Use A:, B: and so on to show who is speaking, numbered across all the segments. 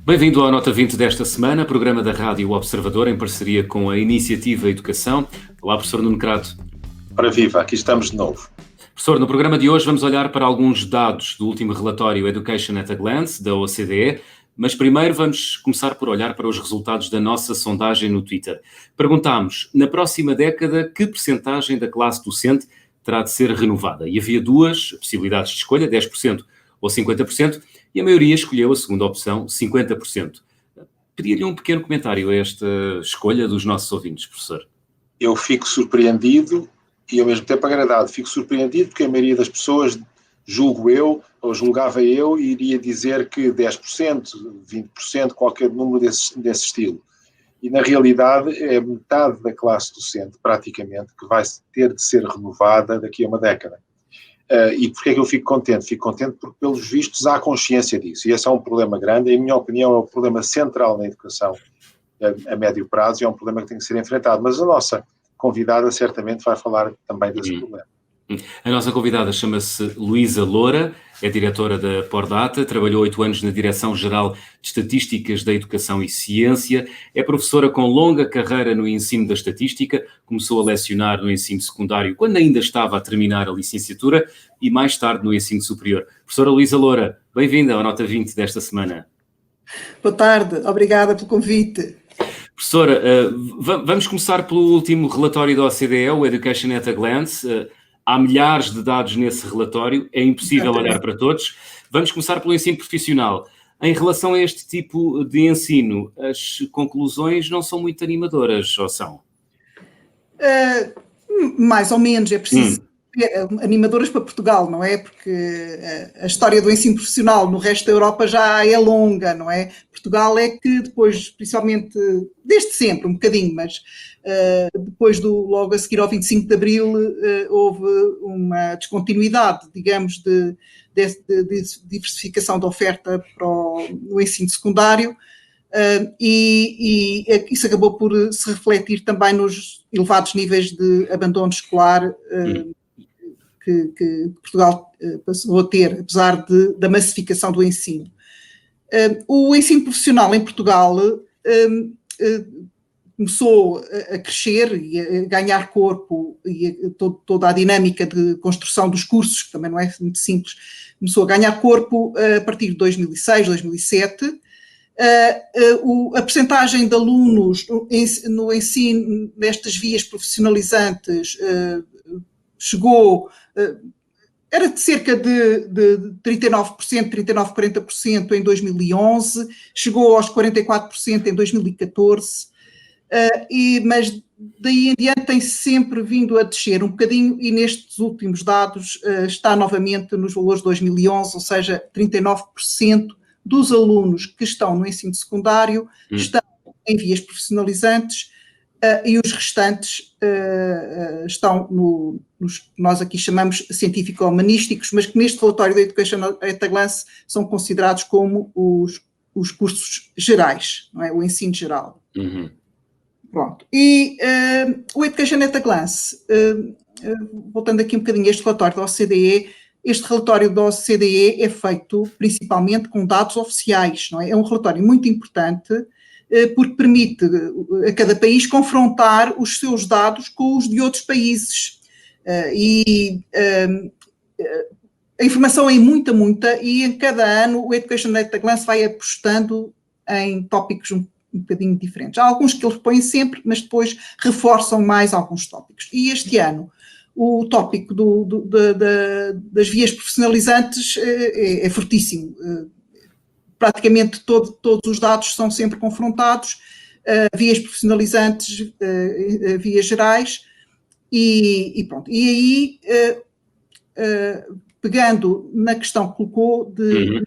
A: Bem-vindo à Nota 20 desta semana, programa da Rádio Observador em parceria com a Iniciativa Educação. Olá, professor Nuno Crato.
B: Ora viva, aqui estamos de novo.
A: Professor, no programa de hoje vamos olhar para alguns dados do último relatório Education at a Glance, da OCDE, mas primeiro vamos começar por olhar para os resultados da nossa sondagem no Twitter. Perguntámos, na próxima década, que percentagem da classe docente terá de ser renovada? E havia duas possibilidades de escolha, 10% ou 50%, e a maioria escolheu a segunda opção, 50%. Pedia-lhe um pequeno comentário a esta escolha dos nossos ouvintes, professor.
B: Eu fico surpreendido e ao mesmo tempo agradado. Fico surpreendido porque a maioria das pessoas, julgava eu, iria dizer que 10%, 20%, qualquer número desse estilo. E na realidade é metade da classe docente, praticamente, que vai ter de ser renovada daqui a uma década. E porquê é que eu fico contente? Fico contente porque, pelos vistos, há consciência disso. E esse é um problema grande, e, em minha opinião, é um problema central na educação a médio prazo e é um problema que tem que ser enfrentado. Mas a nossa convidada certamente vai falar também desse problema.
A: A nossa convidada chama-se Luísa Loura, é diretora da Pordata, trabalhou 8 anos na Direção-Geral de Estatísticas da Educação e Ciência, é professora com longa carreira no ensino da estatística, começou a lecionar no ensino secundário quando ainda estava a terminar a licenciatura e mais tarde no ensino superior. Professora Luísa Loura, bem-vinda à Nota 20 desta semana.
C: Boa tarde, obrigada pelo convite.
A: Professora, vamos começar pelo último relatório da OCDE, o Education at a Glance. Há milhares de dados nesse relatório, é impossível olhar para todos. Vamos começar pelo ensino profissional. Em relação a este tipo de ensino, as conclusões não são muito animadoras, ou são?
C: Mais ou menos, é preciso animadoras para Portugal, não é? Porque a história do ensino profissional no resto da Europa já é longa, não é? Portugal é que depois, principalmente, desde sempre, um bocadinho, mas depois logo a seguir ao 25 de Abril, houve uma descontinuidade, digamos, de diversificação da oferta no ensino secundário, e isso acabou por se refletir também nos elevados níveis de abandono escolar que Portugal passou a ter, apesar da massificação do ensino. O ensino profissional em Portugal começou a crescer e a ganhar corpo, e toda a dinâmica de construção dos cursos, que também não é muito simples, começou a ganhar corpo a partir de 2006, 2007. A percentagem de alunos no ensino nestas vias profissionalizantes chegou, era de cerca de 39%, 39-40% em 2011, chegou aos 44% em 2014, mas daí em diante tem sempre vindo a descer um bocadinho e nestes últimos dados está novamente nos valores de 2011, ou seja, 39% dos alunos que estão no ensino secundário estão em vias profissionalizantes, e os restantes estão nos que nós aqui chamamos científico-humanísticos, mas que neste relatório da Education at a Glance são considerados como os cursos gerais, não é? O ensino geral. Pronto. E o Education at a Glance, voltando aqui um bocadinho a este relatório da OCDE, este relatório da OCDE é feito principalmente com dados oficiais, não é? É um relatório muito importante, porque permite a cada país confrontar os seus dados com os de outros países. A informação é muita, e em cada ano o Education at a Glance vai apostando em tópicos um bocadinho diferentes. Há alguns que eles põem sempre, mas depois reforçam mais alguns tópicos. E este ano o tópico das vias profissionalizantes é fortíssimo. Praticamente todos os dados são sempre confrontados, vias profissionalizantes, vias gerais, e pronto. E aí, pegando na questão que colocou de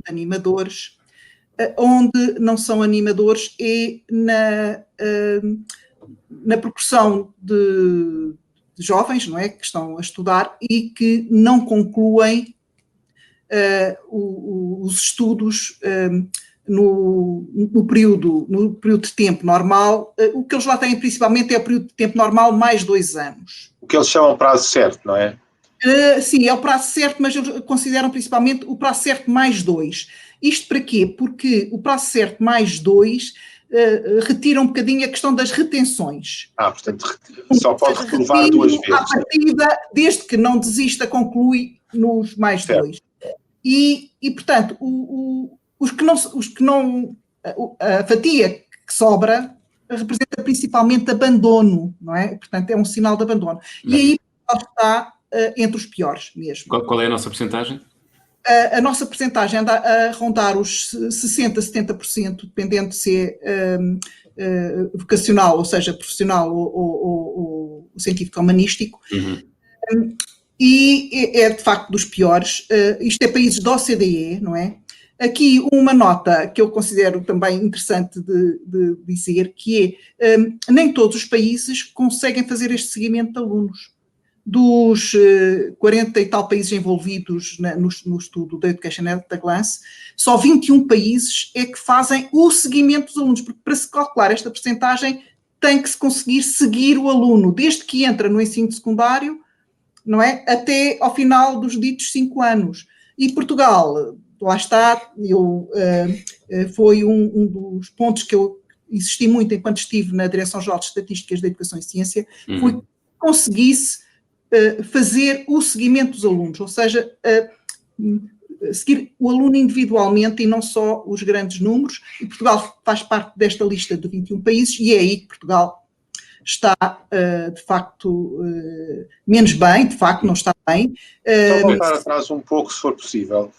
C: animadores, onde não são animadores é na proporção de jovens, não é, que estão a estudar e que não concluem os estudos no período de tempo normal. O que eles lá têm principalmente é o período de tempo normal mais 2 anos.
B: O que eles chamam prazo certo, não é?
C: Sim, é o prazo certo, mas eles consideram principalmente o prazo certo mais 2. Isto para quê? Porque o prazo certo mais 2 retira um bocadinho a questão das retenções.
B: Portanto, só pode renovar 2 vezes.
C: À partida, desde que não desista, conclui nos mais 2. E, portanto, a fatia que sobra representa principalmente abandono, não é? Portanto, é um sinal de abandono. E aí está entre os piores mesmo.
A: Qual é a nossa percentagem?
C: A nossa percentagem anda a rondar os 60%, 70%, dependendo de se é vocacional, ou seja, profissional ou científico humanístico. E é de facto dos piores. Isto é países da OCDE, não é? Aqui uma nota que eu considero também interessante de dizer, que é nem todos os países conseguem fazer este seguimento de alunos. Dos 40 e tal países envolvidos no estudo da Education at a Glance, só 21 países é que fazem o seguimento dos alunos, porque para se calcular esta percentagem tem que se conseguir seguir o aluno, desde que entra no ensino secundário, não é? Até ao final dos ditos 5 anos. E Portugal, lá está, foi um dos pontos que eu insisti muito enquanto estive na Direção-Geral de Estatísticas da Educação e Ciência, foi que conseguisse fazer o seguimento dos alunos, ou seja, seguir o aluno individualmente e não só os grandes números, e Portugal faz parte desta lista de 21 países, e é aí que Portugal está, de facto, menos bem, de facto, não está bem.
B: Só voltar atrás um pouco, se for possível.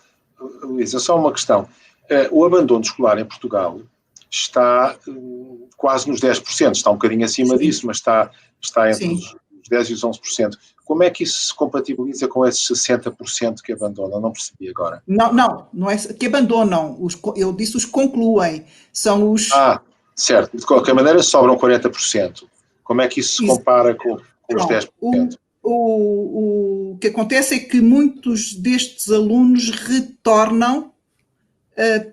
B: Luísa, só uma questão. O abandono escolar em Portugal está quase nos 10%, está um bocadinho acima disso, mas está entre os 10% e os 11%. Como é que isso se compatibiliza com esses 60% que abandonam? Não percebi agora.
C: Não é que abandonam, eu disse os concluem, são os...
B: Certo, de qualquer maneira sobram 40%. Como é que isso se compara com os 10%?
C: O que acontece é que muitos destes alunos retornam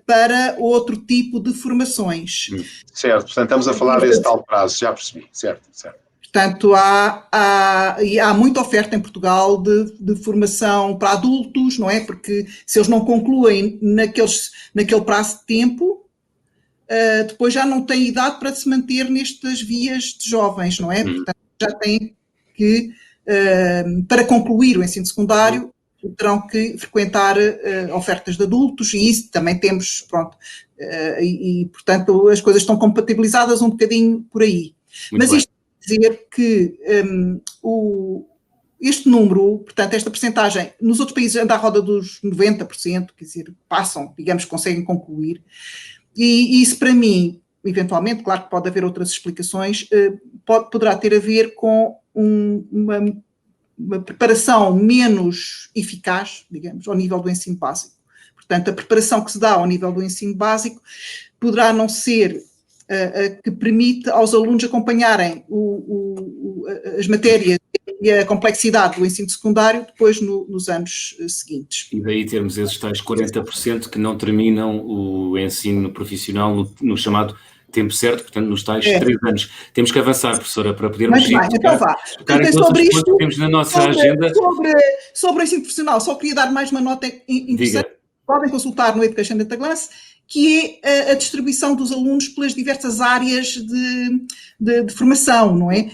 C: para outro tipo de formações.
B: Certo, portanto estamos a falar desse tal prazo, já percebi, certo.
C: Portanto, há muita oferta em Portugal de formação para adultos, não é? Porque se eles não concluem naquele prazo de tempo, depois já não têm idade para se manter nestas vias de jovens, não é? Portanto, já têm que, para concluir o ensino secundário, terão que frequentar ofertas de adultos, e isso também temos, pronto, portanto as coisas estão compatibilizadas um bocadinho por aí. Mas isto dizer que este número, portanto, esta percentagem, nos outros países anda à roda dos 90%, quer dizer, passam, digamos, conseguem concluir, e isso para mim, eventualmente, claro que pode haver outras explicações, poderá ter a ver com uma preparação menos eficaz, digamos, ao nível do ensino básico. Portanto, a preparação que se dá ao nível do ensino básico poderá não ser que permite aos alunos acompanharem as matérias e a complexidade do ensino secundário depois nos anos seguintes.
A: E daí termos esses tais 40% que não terminam o ensino profissional no chamado tempo certo, portanto, nos tais 3 anos. Temos que avançar, professora, para podermos...
C: Mas bem, então vá.
A: Sobre isto, que temos na nossa agenda.
C: Sobre o ensino profissional, só queria dar mais uma nota interessante. Diga. Podem consultar no Education at a Glance, que é a distribuição dos alunos pelas diversas áreas de formação, não é?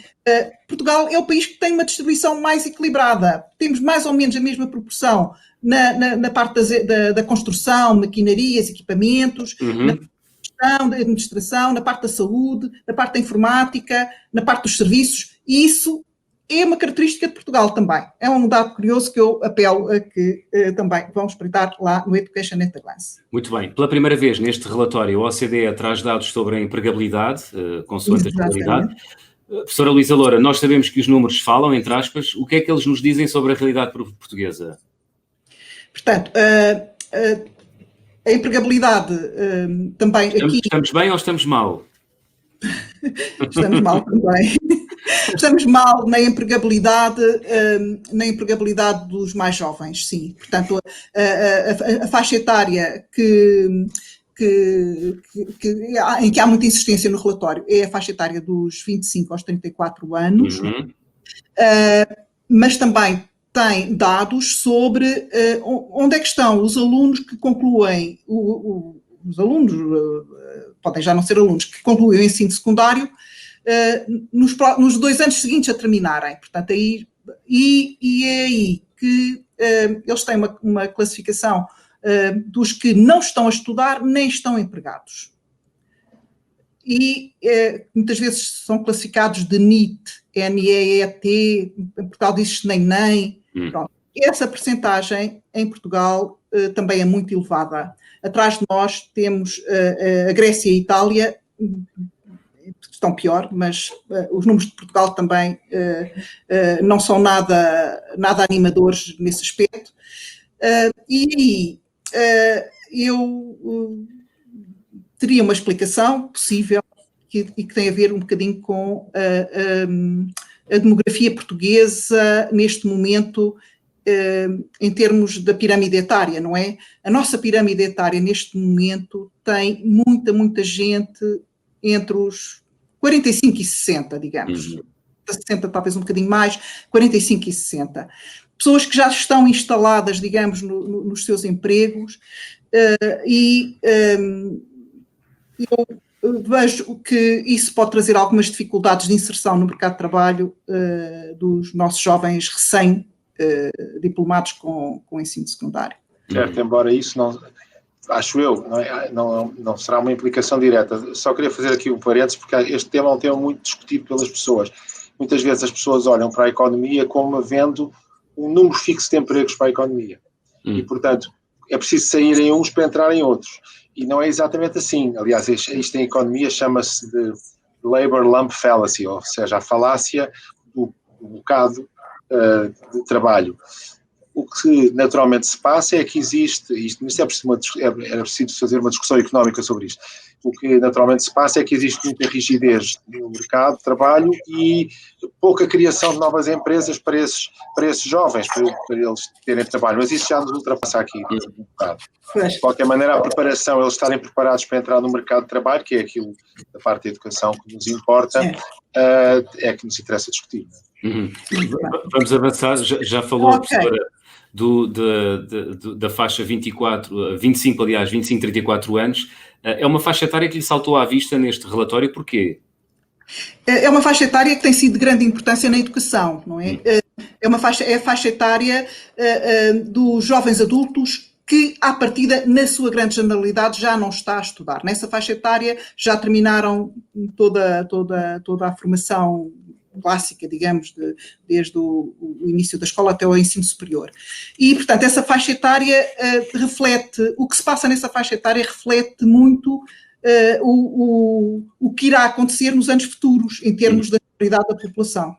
C: Portugal é o país que tem uma distribuição mais equilibrada. Temos mais ou menos a mesma proporção na parte da construção, maquinarias, equipamentos, na gestão, da administração, na parte da saúde, na parte da informática, na parte dos serviços, e isso é uma característica de Portugal também. É um dado curioso que eu apelo a que também vão espreitar lá no Education at a Glance.
A: Muito bem. Pela primeira vez neste relatório, a OCDE traz dados sobre a empregabilidade, consoante a escolaridade. Professora Luísa Loura, nós sabemos que os números falam, entre aspas. O que é que eles nos dizem sobre a realidade portuguesa?
C: Portanto, a empregabilidade também aqui...
A: Estamos bem ou estamos mal?
C: Estamos mal também. Estamos mal na empregabilidade dos mais jovens, sim. Portanto, a faixa etária em que há muita insistência no relatório é a faixa etária dos 25 aos 34 anos, mas também tem dados sobre onde é que estão os alunos que concluem, os alunos, podem já não ser alunos, que concluem o ensino secundário nos 2 anos seguintes a terminarem. Portanto, aí, e é aí que eles têm uma classificação dos que não estão a estudar nem estão empregados. E muitas vezes são classificados de NEET, N-E-E-T, em Portugal diz-se nem. Pronto. Essa percentagem em Portugal também é muito elevada. Atrás de nós temos a Grécia e a Itália, estão pior, mas os números de Portugal também não são nada animadores nesse aspecto. E eu teria uma explicação possível e que tem a ver um bocadinho com a demografia portuguesa neste momento em termos da pirâmide etária, não é? A nossa pirâmide etária neste momento tem muita gente entre os 45 e 60, digamos. 60 talvez um bocadinho mais, 45 e 60. Pessoas que já estão instaladas, digamos, nos seus empregos eu vejo que isso pode trazer algumas dificuldades de inserção no mercado de trabalho dos nossos jovens recém-diplomados com ensino secundário.
B: Certo, embora isso não, acho eu, não será uma implicação direta. Só queria fazer aqui um parênteses, porque este tema é um tema muito discutido pelas pessoas. Muitas vezes as pessoas olham para a economia como havendo um número fixo de empregos para a economia. E, portanto, é preciso saírem uns para entrarem outros. E não é exatamente assim. Aliás, isto em economia chama-se de labor lump fallacy, ou seja, a falácia do bocado de trabalho. O que naturalmente se passa é que existe, era preciso fazer uma discussão económica sobre isto, o que naturalmente se passa é que existe muita rigidez no mercado de trabalho e pouca criação de novas empresas para esses jovens, para eles terem trabalho, mas isso já nos ultrapassa aqui um bocado. De qualquer maneira, a preparação, eles estarem preparados para entrar no mercado de trabalho, que é aquilo da parte da educação que nos importa, é que nos interessa discutir.
A: Vamos avançar, já falou a professora da faixa 25, 34 anos. É uma faixa etária que lhe saltou à vista neste relatório, porquê?
C: É uma faixa etária que tem sido de grande importância na educação, não é? É a faixa etária dos jovens adultos que, à partida, na sua grande generalidade, já não está a estudar. Nessa faixa etária já terminaram toda a formação clássica, digamos, desde o início da escola até o ensino superior. E, portanto, essa faixa etária reflete, o que se passa nessa faixa etária reflete muito o que irá acontecer nos anos futuros, em termos da prioridade da população.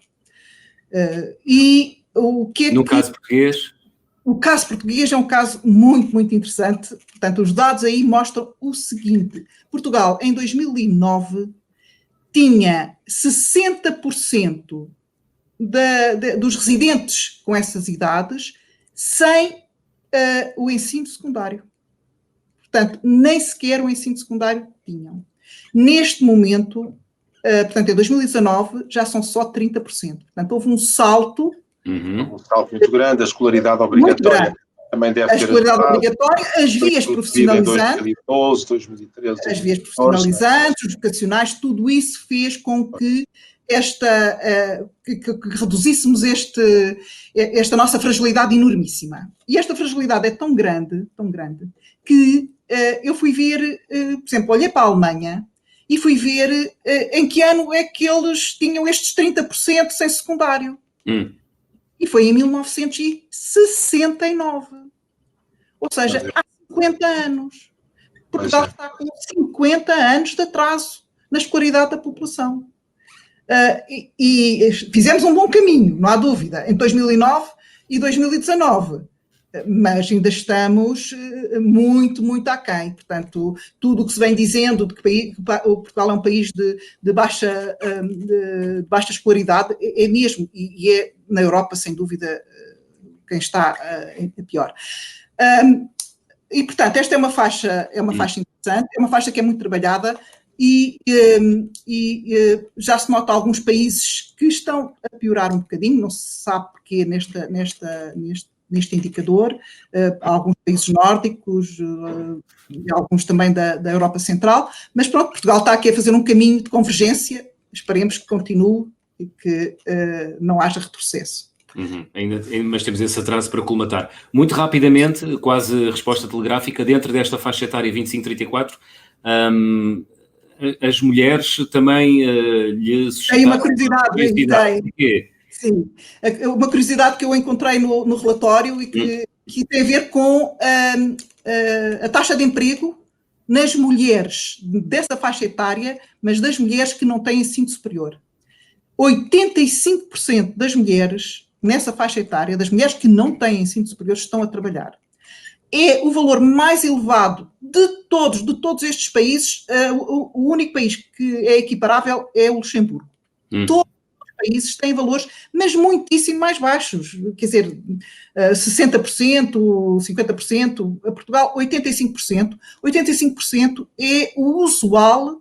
C: No
A: caso português?
C: O caso português é um caso muito interessante. Portanto, os dados aí mostram o seguinte: Portugal, em 2009, tinha 60% dos residentes com essas idades sem o ensino secundário. Portanto, nem sequer o ensino secundário tinham. Neste momento, portanto, em 2019, já são só 30%. Portanto, houve um salto.
B: Um salto muito grande, a escolaridade obrigatória também deve ter. A
C: escolaridade obrigatória, as vias profissionalizantes,
B: 2012, 2013,
C: as vias profissionalizantes, os vocacionais, tudo isso fez com que que reduzíssemos esta nossa fragilidade enormíssima. E esta fragilidade é tão grande, que eu fui ver, por exemplo, olhei para a Alemanha e fui ver em que ano é que eles tinham estes 30% sem secundário. E foi em 1969. Ou seja, há 50 anos. Portugal está com 50 anos de atraso na escolaridade da população. E fizemos um bom caminho, não há dúvida, em 2009 e 2019. Mas ainda estamos muito aquém. Portanto, tudo o que se vem dizendo de que Portugal é um país de baixa escolaridade é mesmo, e é na Europa, sem dúvida, quem está pior. E, portanto, esta é uma faixa interessante, é uma faixa que é muito trabalhada e já se nota alguns países que estão a piorar um bocadinho, não se sabe porquê neste indicador, alguns países nórdicos, alguns também da Europa Central, mas pronto, Portugal está aqui a fazer um caminho de convergência, esperemos que continue e que não haja retrocesso.
A: Mas temos esse atraso para colmatar. Muito rapidamente, quase resposta telegráfica, dentro desta faixa etária 25-34, as mulheres também lhe suscitaram...
C: Tem uma curiosidade. Sim, uma curiosidade que eu encontrei no relatório e que tem a ver com a taxa de emprego nas mulheres dessa faixa etária, mas das mulheres que não têm ensino superior. 85% das mulheres nessa faixa etária, das mulheres que não têm ensino superior, estão a trabalhar. É o valor mais elevado de todos estes países. O único país que é equiparável é o Luxemburgo. Todos os países têm valores, mas muitíssimo mais baixos. Quer dizer, 60%, 50%, a Portugal 85%. 85% é o usual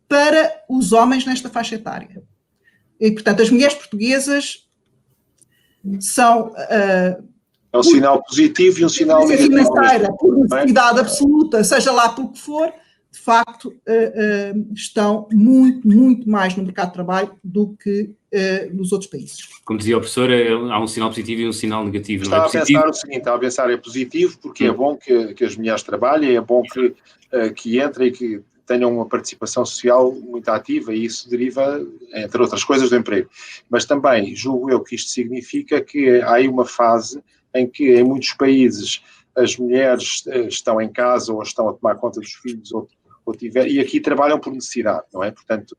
C: para os homens nesta faixa etária. E, portanto, as mulheres portuguesas são...
B: é um sinal positivo e um sinal negativo.
C: Financeira, por necessidade absoluta, seja lá pelo que for, de facto, estão muito mais no mercado de trabalho do que nos outros países.
A: Como dizia o professor, há um sinal positivo e um sinal negativo.
B: Estava a pensar é positivo, porque é bom que as mulheres trabalhem, é bom que entrem e que tenham uma participação social muito ativa, e isso deriva, entre outras coisas, do emprego. Mas também, julgo eu que isto significa que há aí uma fase em que, em muitos países, as mulheres estão em casa ou estão a tomar conta dos filhos e aqui trabalham por necessidade, não é? Portanto,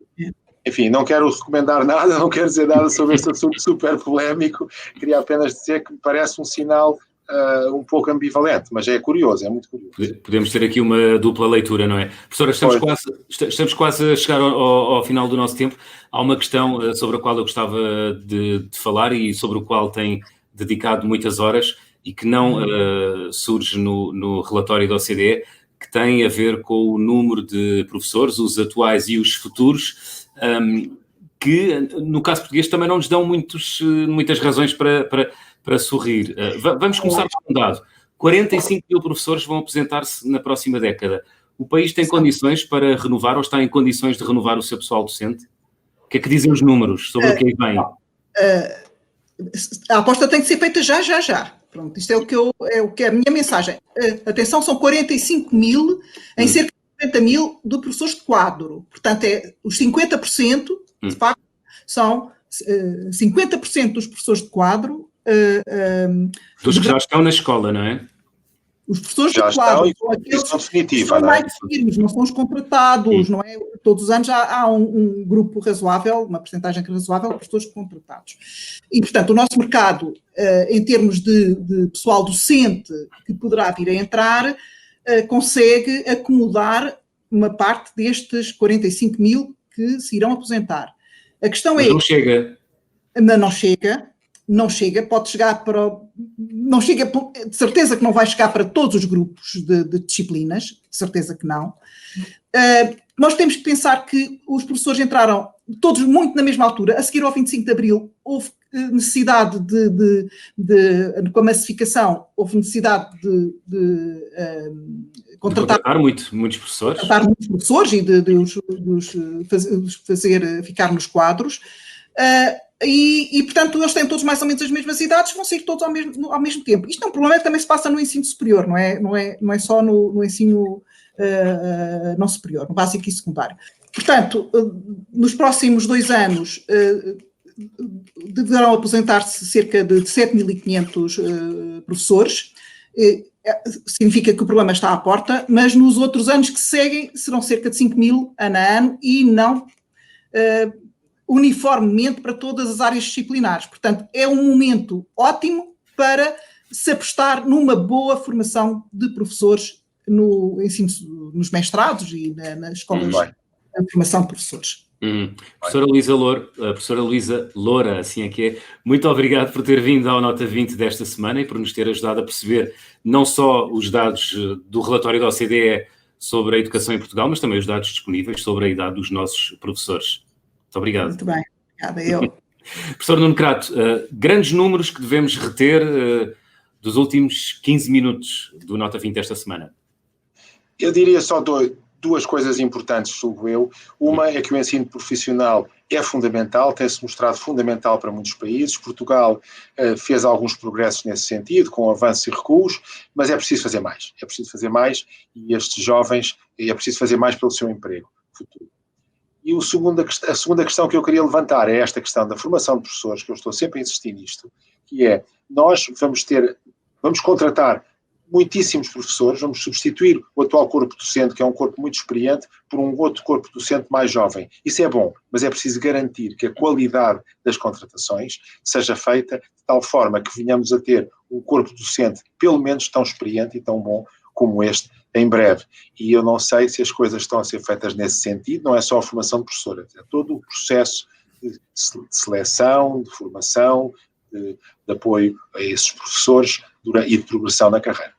B: enfim, não quero recomendar nada, não quero dizer nada sobre este assunto super polémico, queria apenas dizer que me parece um sinal um pouco ambivalente, mas é curioso, é muito curioso.
A: Podemos ter aqui uma dupla leitura, não é? Professora, estamos quase a chegar ao final do nosso tempo. Há uma questão sobre a qual eu gostava de falar e sobre o qual tem dedicado muitas horas e que não surge no relatório da OCDE, que tem a ver com o número de professores, os atuais e os futuros, que no caso português também não nos dão muitas razões para sorrir. Vamos começar por um dado. 45 mil professores vão aposentar-se na próxima década. O país tem condições para renovar ou está em condições de renovar o seu pessoal docente? O que é que dizem os números sobre o que aí vem?
C: A aposta tem que ser feita já. Pronto, isto é o que é a minha mensagem. Atenção, são 45 mil em cerca de 50 mil de professores de quadro. Portanto, os 50%, de facto, são 50% dos professores de quadro.
A: Dos que já estão na escola, não é?
C: Os professores
B: já
C: de quadro
B: são aqueles que
C: são mais firmes, não são os contratados, não é? Todos os anos há um grupo razoável, uma percentagem razoável de professores contratados. E, portanto, o nosso mercado, em termos de pessoal docente que poderá vir a entrar, consegue acomodar uma parte destes 45 mil que se irão aposentar. A questão
A: mas não chega.
C: Mas não chega, pode chegar não chega, de certeza que não vai chegar para todos os grupos de disciplinas, de certeza que não. Nós temos que pensar que os professores entraram todos muito na mesma altura. A seguir ao 25 de Abril houve necessidade com a massificação, houve necessidade de contratar
A: muitos professores.
C: Contratar muitos professores e de os fazer ficar nos quadros. E, portanto, eles têm todos mais ou menos as mesmas idades, vão sair todos ao mesmo tempo. Isto é um problema que também se passa no ensino superior, não é só no ensino não superior, no básico e secundário. Portanto, nos próximos 2 anos deverão aposentar-se cerca de 7.500 professores. Significa que o problema está à porta, mas nos outros anos que seguem serão cerca de 5.000 ano a ano e não uniformemente para todas as áreas disciplinares. Portanto, é um momento ótimo para se apostar numa boa formação de professores no ensino, nos mestrados e nas escolas de formação de professores.
A: Professora Luísa Loura, assim é que é. Muito obrigado por ter vindo ao Nota 20 desta semana e por nos ter ajudado a perceber não só os dados do relatório da OCDE sobre a educação em Portugal, mas também os dados disponíveis sobre a idade dos nossos professores. Muito obrigado.
C: Muito bem, obrigada eu.
A: Professor Nuno Crato, grandes números que devemos reter dos últimos 15 minutos do Nota 20 esta semana.
B: Eu diria só duas coisas importantes, julgo eu. Uma é que o ensino profissional é fundamental, tem-se mostrado fundamental para muitos países. Portugal fez alguns progressos nesse sentido, com avanços e recuos, mas é preciso fazer mais. É preciso fazer mais e estes jovens, é preciso fazer mais pelo seu emprego futuro. E a segunda questão que eu queria levantar é esta questão da formação de professores, que eu estou sempre a insistir nisto, que é, nós vamos contratar muitíssimos professores, vamos substituir o atual corpo docente, que é um corpo muito experiente, por um outro corpo docente mais jovem. Isso é bom, mas é preciso garantir que a qualidade das contratações seja feita de tal forma que venhamos a ter um corpo docente pelo menos tão experiente e tão bom como este em breve. E eu não sei se as coisas estão a ser feitas nesse sentido, não é só a formação de professores, é todo o processo de seleção, de formação, de apoio a esses professores e de progressão na carreira.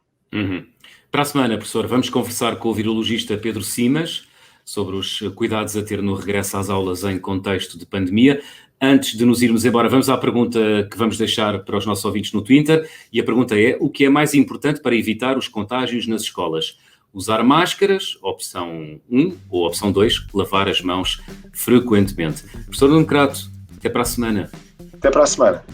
A: Para a semana, professor, vamos conversar com o virologista Pedro Simas sobre os cuidados a ter no regresso às aulas em contexto de pandemia. Antes de nos irmos embora, vamos à pergunta que vamos deixar para os nossos ouvintes no Twitter, e a pergunta é: o que é mais importante para evitar os contágios nas escolas? Usar máscaras, opção 1, ou opção 2, lavar as mãos frequentemente. Professor Nuno Crato, até para a semana.
B: Até para a semana.